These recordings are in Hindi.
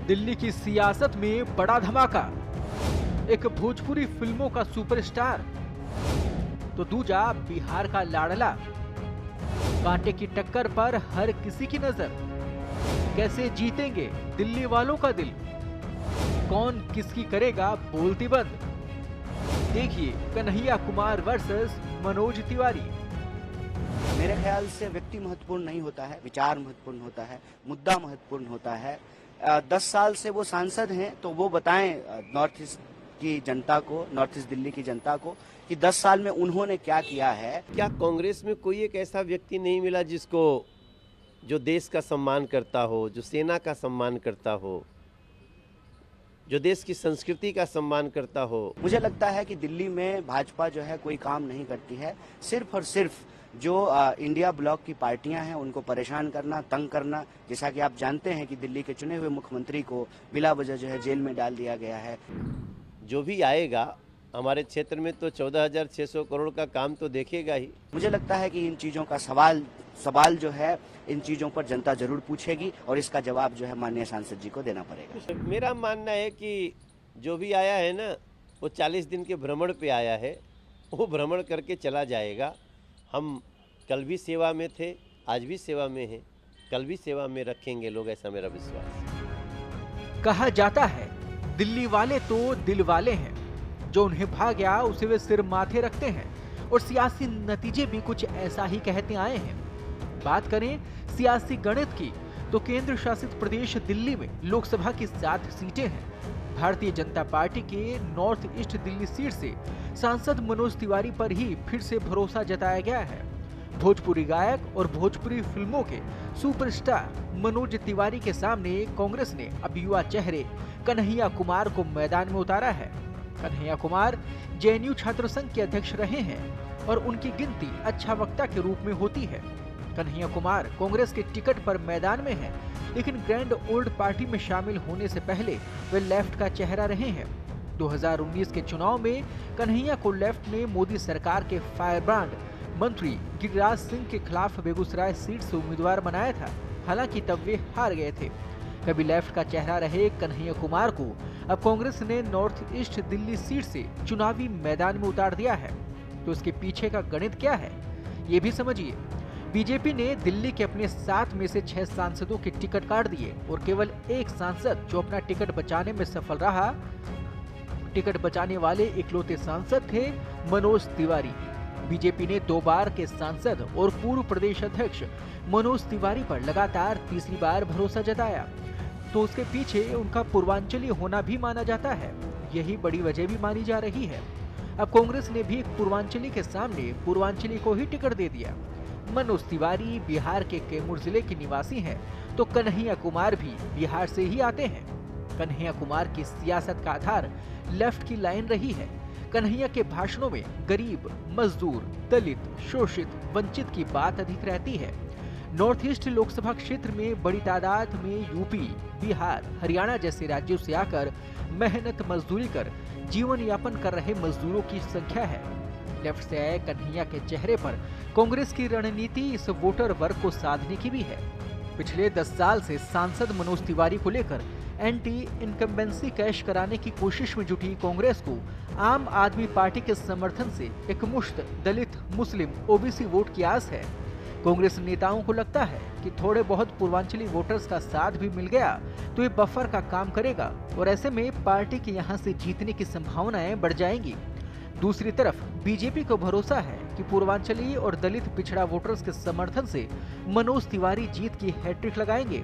दिल्ली की सियासत में बड़ा धमाका, एक भोजपुरी फिल्मों का सुपरस्टार तो दूजा बिहार का लाडला। कांटे की टक्कर पर हर किसी की नजर। कैसे जीतेंगे दिल्ली वालों का दिल? कौन किसकी करेगा बोलती बंद? देखिए कन्हैया कुमार वर्सेस मनोज तिवारी। मेरे ख्याल से व्यक्ति महत्वपूर्ण नहीं होता है, विचार महत्वपूर्ण होता है, मुद्दा महत्वपूर्ण होता है। 10 साल से वो सांसद हैं, तो वो बताएं नॉर्थ ईस्ट की जनता को, नॉर्थ ईस्ट दिल्ली की जनता को कि 10 साल में उन्होंने क्या किया है। क्या कांग्रेस में कोई एक ऐसा व्यक्ति नहीं मिला जिसको, जो देश का सम्मान करता हो, जो सेना का सम्मान करता हो, जो देश की संस्कृति का सम्मान करता हो? मुझे लगता है कि दिल्ली में भाजपा जो है कोई काम नहीं करती है, सिर्फ और सिर्फ जो इंडिया ब्लॉक की पार्टियां हैं उनको परेशान करना, तंग करना। जैसा कि आप जानते हैं कि दिल्ली के चुने हुए मुख्यमंत्री को बिला वजह जो है जेल में डाल दिया गया है। जो भी आएगा हमारे क्षेत्र में तो 14,600 करोड़ का काम तो देखेगा ही। मुझे लगता है कि इन चीजों का सवाल जो है, इन चीजों पर जनता जरूर पूछेगी और इसका जवाब जो है माननीय सांसद जी को देना पड़ेगा। मेरा मानना है कि जो भी आया है ना, वो 40 दिन के भ्रमण पे आया है, वो भ्रमण करके चला जाएगा। हम कल भी सेवा में थे, आज भी सेवा में हैं, कल भी सेवा में रखेंगे लोग, ऐसा मेरा विश्वास। कहा जाता है दिल्ली वाले तो दिल वाले हैं, जो उन्हें भा गया उसे वे सिर माथे रखते हैं और सियासी नतीजे भी कुछ ऐसा ही कहते आए हैं। बात करें सियासी गणित की तो केंद्र शासित प्रदेश दिल्ली में लोकसभा की 7 सीटें हैं। भारतीय जनता पार्टी के नॉर्थ ईस्ट दिल्ली सीट से सांसद मनोज तिवारी पर ही फिर से भरोसा जताया गया है। भोजपुरी गायक और भोजपुरी फिल्मों के सुपरस्टार मनोज तिवारी के सामने कांग्रेस ने अब युवा चेहरे कन्हैया कुमार को मैदान में उतारा है। कन्हैया कुमार जेएनयू छात्र संघ के अध्यक्ष रहे हैं और उनकी गिनती अच्छा वक्ता के रूप में होती है। कन्हैया कुमार कांग्रेस के टिकट पर मैदान में हैं, लेकिन ग्रैंड ओल्ड पार्टी में शामिल होने से पहले वे लेफ्ट का चेहरा रहे हैं। 2019 के चुनाव में कन्हैया को लेफ्ट ने मोदी सरकार के फायरब्रांड मंत्री गिरिराज सिंह के खिलाफ बेगूसराय सीट से उम्मीदवार बनाया था। हालांकि तब वे हार गए थे। कभी लेफ्ट का चेहरा रहे कन्हैया कुमार को अब कांग्रेस ने नॉर्थ ईस्ट दिल्ली सीट से चुनावी मैदान में उतार दिया है। तो इसके पीछे का गणित क्या है, ये भी समझिए। बीजेपी ने दिल्ली के अपने 7 में से 6 सांसदों के टिकट काट दिए और केवल एक सांसद जो अपना टिकट बचाने में सफल रहा, टिकट बचाने वाले इकलौते सांसद थे मनोज तिवारी। बीजेपी ने 2 बार के सांसद और पूर्व प्रदेश अध्यक्ष मनोज तिवारी पर लगातार तीसरी बार भरोसा जताया, तो उसके पीछे उनका पूर्वांचलीय होना भी माना जाता है। यही बड़ी वजह भी मानी जा रही है। अब कांग्रेस ने भी एक पूर्वांचली के सामने पूर्वांचली को ही टिकट दे दिया। मनोज तिवारी बिहार के कैमूर जिले के निवासी हैं, तो कन्हैया कुमार भी बिहार से ही आते हैं। कन्हैया कुमार की सियासत का आधार लेफ्ट की लाइन रही है। कन्हैया के भाषणों में गरीब, मजदूर, दलित, शोषित, वंचित की बात अधिक रहती है। नॉर्थ ईस्ट लोकसभा क्षेत्र में बड़ी तादाद में यूपी, बिहार, हरियाणा जैसे राज्यों से आकर मेहनत मजदूरी कर जीवन यापन कर रहे मजदूरों की संख्या है। लेफ्ट से आए कन्हैया के चेहरे पर कांग्रेस की रणनीति इस वोटर वर्ग को साधने की भी है। पिछले 10 साल से सांसद मनोज तिवारी को लेकर एंटी इनकम्बेंसी कैश कराने की कोशिश में जुटी कांग्रेस को आम आदमी पार्टी के समर्थन से एक मुश्त दलित, मुस्लिम, ओबीसी वोट की आस है। कांग्रेस नेताओं को लगता है कि थोड़े बहुत पूर्वांचली वोटर्स का साथ भी मिल गया तो ये बफर का काम करेगा और ऐसे में पार्टी के यहाँ से जीतने की संभावनाएं बढ़ जाएंगी। दूसरी तरफ बीजेपी को भरोसा है कि पूर्वांचली और दलित पिछड़ा वोटर्स के समर्थन से मनोज तिवारी जीत की हैट्रिक लगाएंगे।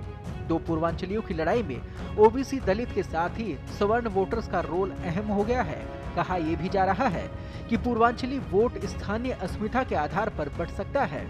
2 पूर्वांचलियों की लड़ाई में ओबीसी, दलित के साथ ही सवर्ण वोटर्स का रोल अहम हो गया है। कहा यह भी जा रहा है कि पूर्वांचली वोट स्थानीय अस्मिता के आधार पर बढ़ सकता है।